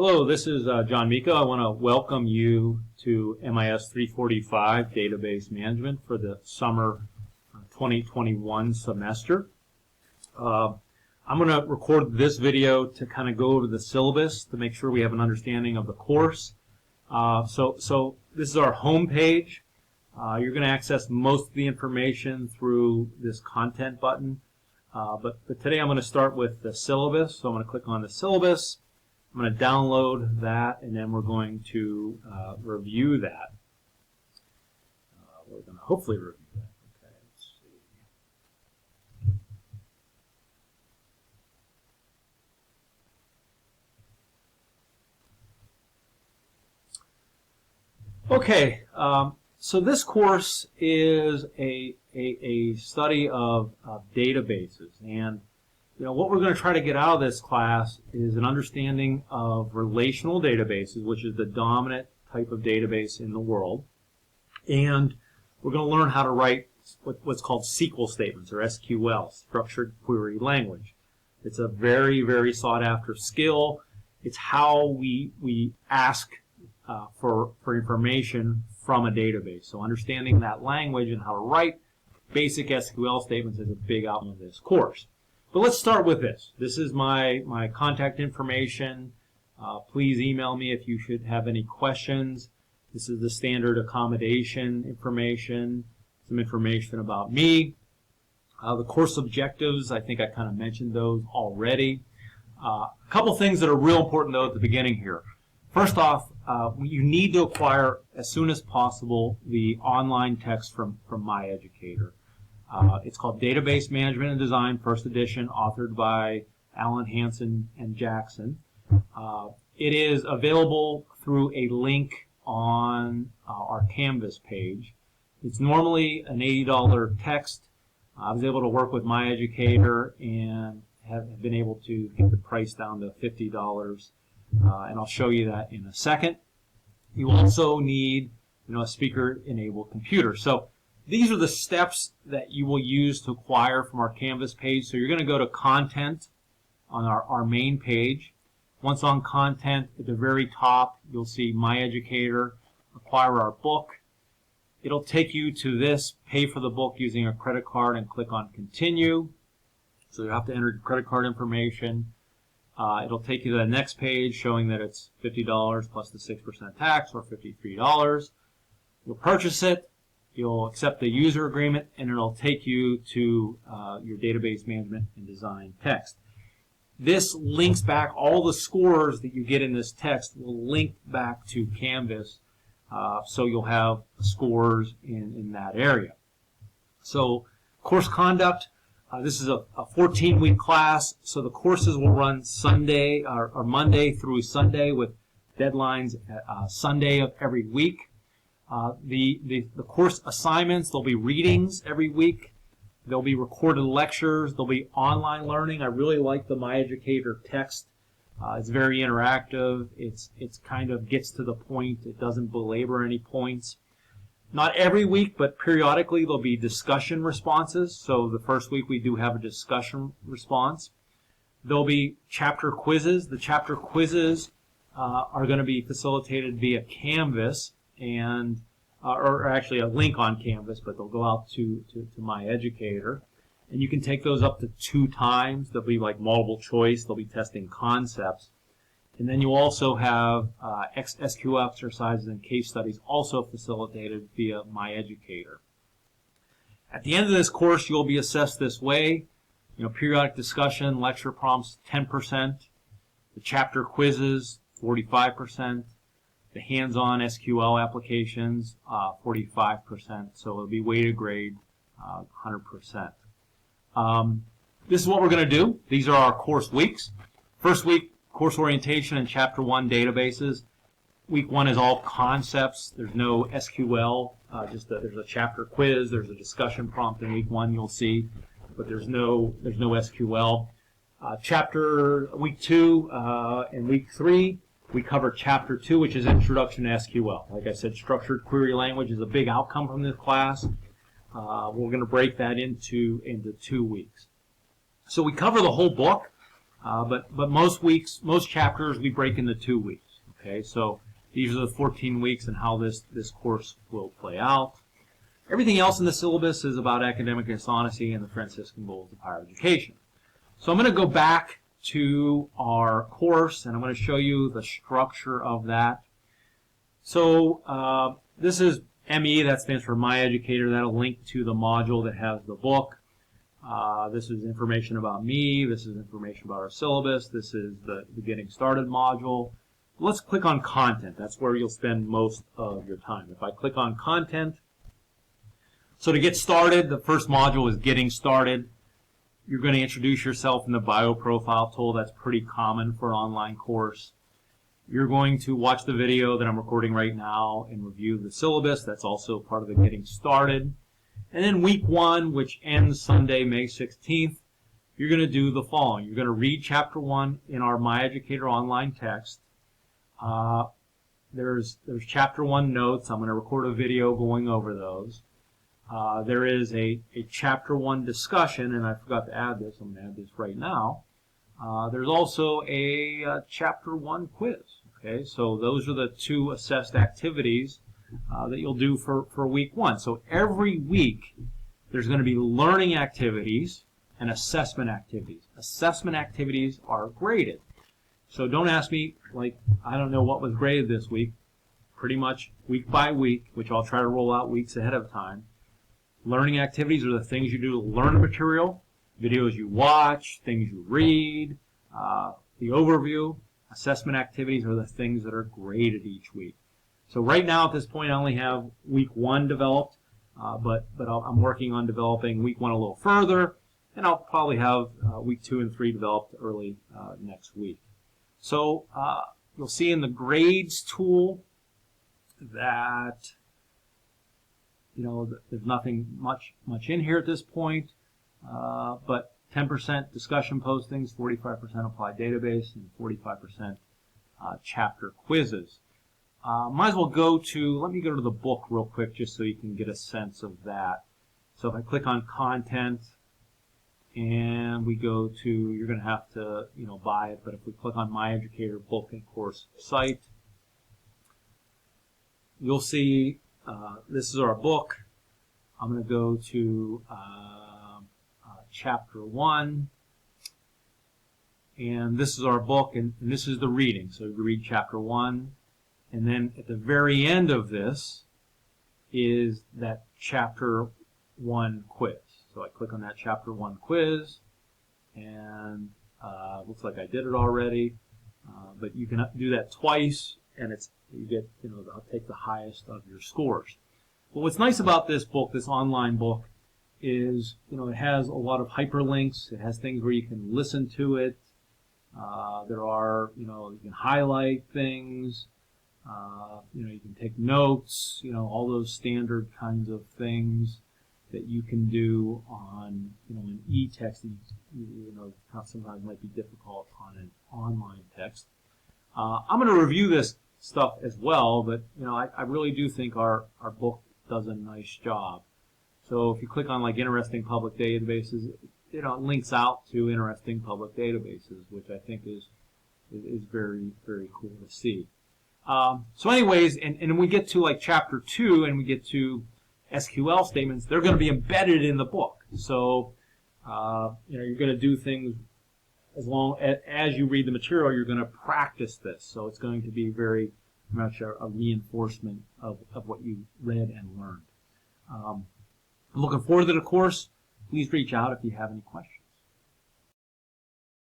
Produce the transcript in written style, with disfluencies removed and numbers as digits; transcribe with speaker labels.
Speaker 1: Hello, this is John Miko. I want to welcome you to MIS345 Database Management for the summer 2021 semester. I'm going to record this video to kind of go over the syllabus to make sure we have an understanding of the course. So this is our home page. You're going to access most of the information through this content button. But today I'm going to start with the syllabus. So I'm going to click on the syllabus. I'm going to download that, and then we're going to review that. We're going to hopefully review that. Okay, let's see. Okay, so this course is a study of databases, and what we're going to try to get out of this class is an understanding of relational databases, which is the dominant type of database in the world. And we're going to learn how to write what's called SQL statements, or SQL, Structured Query Language. It's a very, very sought-after skill. It's how we ask for information from a database. So understanding that language and how to write basic SQL statements is a big outline of this course. But let's start with this. This is my contact information. Please email me if you should have any questions. This is the standard accommodation information, some information about me. The course objectives, I think I kind of mentioned those already. A couple things that are real important, though, at the beginning here. First off, you need to acquire, as soon as possible, the online text from MyEducator. It's called Database Management and Design, first edition, authored by Alan Hansen and Jackson. It is available through a link on our Canvas page. It's normally an $80 text. I was able to work with MyEducator and have been able to get the price down to $50, and I'll show you that in a second. You also need a speaker-enabled computer. So these are the steps that you will use to acquire from our Canvas page. So you're going to go to Content on our main page. Once on Content, at the very top, you'll see MyEducator, acquire our book. It'll take you to this, pay for the book using a credit card, and click on Continue. So you have to enter your credit card information. It'll take you to the next page showing that it's $50 plus the 6% tax, or $53. You'll purchase it. You'll accept the user agreement, and it'll take you to your database management and design text. This links back, all the scores that you get in this text will link back to Canvas, so you'll have scores in that area. So course conduct, this is a 14-week class, so the courses will run Sunday or Monday through Sunday with deadlines Sunday of every week. The course assignments, there'll be readings every week. There'll be recorded lectures. There'll be online learning. I really like the MyEducator text. It's very interactive. It's kind of gets to the point. It doesn't belabor any points. Not every week, but periodically there'll be discussion responses. So the first week we do have a discussion response. There'll be chapter quizzes. The chapter quizzes are going to be facilitated via Canvas, and or actually a link on Canvas, but they'll go out to MyEducator. And you can take those up to 2 times. They'll be like multiple choice. They'll be testing concepts. And then you also have SQL exercises and case studies also facilitated via MyEducator. At the end of this course, you'll be assessed this way. Periodic discussion, lecture prompts, 10%. The chapter quizzes, 45%. The hands-on SQL applications, 45%. So it'll be weighted grade, 100%. This is what we're going to do. These are our course weeks. First week, course orientation and chapter 1 databases. Week 1 is all concepts. There's no SQL. There's a chapter quiz. There's a discussion prompt in week 1 you'll see, but there's no SQL. Week 2 and week 3. We cover Chapter 2, which is Introduction to SQL. Like I said, structured query language is a big outcome from this class. We're going to break that into 2 weeks. So we cover the whole book. But most chapters we break into 2 weeks. Okay, so these are the 14 weeks and how this course will play out. Everything else in the syllabus is about academic dishonesty and the Franciscan goals of higher education. So I'm going to go back to our course and I'm going to show you the structure of that. So this is ME, that stands for My Educator. That'll link to the module that has the book. This is information about me. This is information about our syllabus. This is the Getting Started module. Let's click on Content. That's where you'll spend most of your time. If I click on Content, so to get started, the first module is Getting Started. You're going to introduce yourself in the Bio Profile tool. That's pretty common for an online course. You're going to watch the video that I'm recording right now and review the syllabus. That's also part of the Getting Started. And then week 1, which ends Sunday, May 16th, you're going to do the following. You're going to read Chapter 1 in our My Educator online text. There's Chapter 1 notes. I'm going to record a video going over those. There is a Chapter 1 discussion, and I forgot to add this. I'm going to add this right now. There's also a Chapter 1 quiz. Okay, so those are the 2 assessed activities that you'll do for week 1. So every week there's going to be learning activities and assessment activities. Assessment activities are graded. So don't ask me, like, I don't know what was graded this week. Pretty much week by week, which I'll try to roll out weeks ahead of time. Learning activities are the things you do to learn the material, videos you watch, things you read, the overview. Assessment activities are the things that are graded each week. So right now at this point I only have week 1 developed, but I'm working on developing week 1 a little further, and I'll probably have week 2 and 3 developed early next week. So you'll see in the grades tool that there's nothing much in here at this point, but 10% discussion postings, 45% applied database, and 45% chapter quizzes. Might as well let me go to the book real quick just so you can get a sense of that. So if I click on Content and we go to, you're going to have to buy it, but if we click on My Educator book and course site, you'll see this is our book. I'm going to go to Chapter 1, and this is our book, and this is the reading. So you read Chapter 1, and then at the very end of this is that Chapter 1 quiz. So I click on that Chapter 1 quiz, and looks like I did it already, but you can do that twice, and you get, I'll take the highest of your scores. But what's nice about this book, this online book, is, it has a lot of hyperlinks. It has things where you can listen to it. There are, you can highlight things. You can take notes. All those standard kinds of things that you can do on, an e-text. Sometimes might be difficult on an online text. I'm going to review this stuff as well, but I really do think our book does a nice job. So if you click on like interesting public databases, it links out to interesting public databases, which I think is very, very cool to see. So anyways, and we get to like Chapter 2 and we get to SQL statements, they're going to be embedded in the book. So you're going to do things as you read the material, you're going to practice this. So it's going to be very much a reinforcement of what you read and learned. I'm looking forward to the course. Please reach out if you have any questions.